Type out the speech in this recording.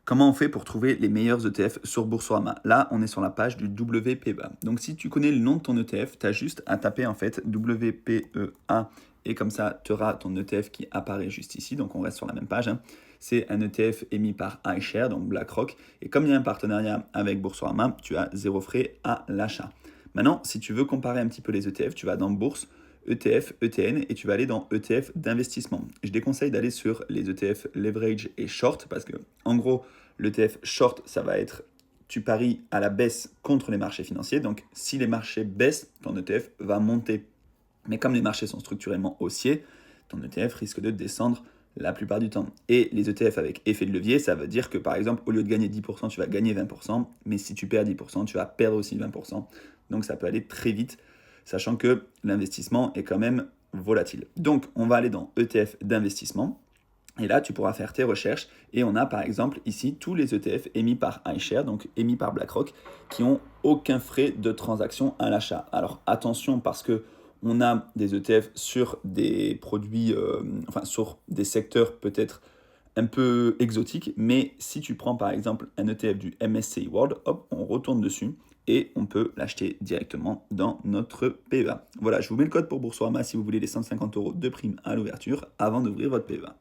Comment on fait pour trouver les meilleurs ETF sur Boursorama? Là, on est sur la page du WPEA. Donc, si tu connais le nom de ton ETF, tu as juste à taper en fait WPEA et comme ça, tu auras ton ETF qui apparaît juste ici. Donc, on reste sur la même page, hein. C'est un ETF émis par iShares, donc BlackRock. Et comme il y a un partenariat avec Boursorama, tu as zéro frais à l'achat. Maintenant, si tu veux comparer un petit peu les ETF, tu vas dans Bourse, ETF, ETN et tu vas aller dans ETF d'investissement. Je déconseille d'aller sur les ETF leverage et short parce que, en gros, l'ETF short, ça va être tu paries à la baisse contre les marchés financiers. Donc, si les marchés baissent, ton ETF va monter. Mais comme les marchés sont structurellement haussiers, ton ETF risque de descendre la plupart du temps. Et les ETF avec effet de levier, ça veut dire que par exemple, au lieu de gagner 10%, tu vas gagner 20%, mais si tu perds 10%, tu vas perdre aussi 20%. Donc ça peut aller très vite, sachant que l'investissement est quand même volatile. Donc on va aller dans ETF d'investissement. Et là, tu pourras faire tes recherches et on a par exemple ici tous les ETF émis par iShares, donc émis par BlackRock, qui ont aucun frais de transaction à l'achat. Alors attention parce que on a des ETF sur des produits, enfin sur des secteurs peut-être un peu exotiques, mais si tu prends par exemple un ETF du MSCI World, hop, on retourne dessus et on peut l'acheter directement dans notre PEA. Voilà, je vous mets le code pour Boursorama si vous voulez les 150 € de prime à l'ouverture avant d'ouvrir votre PEA.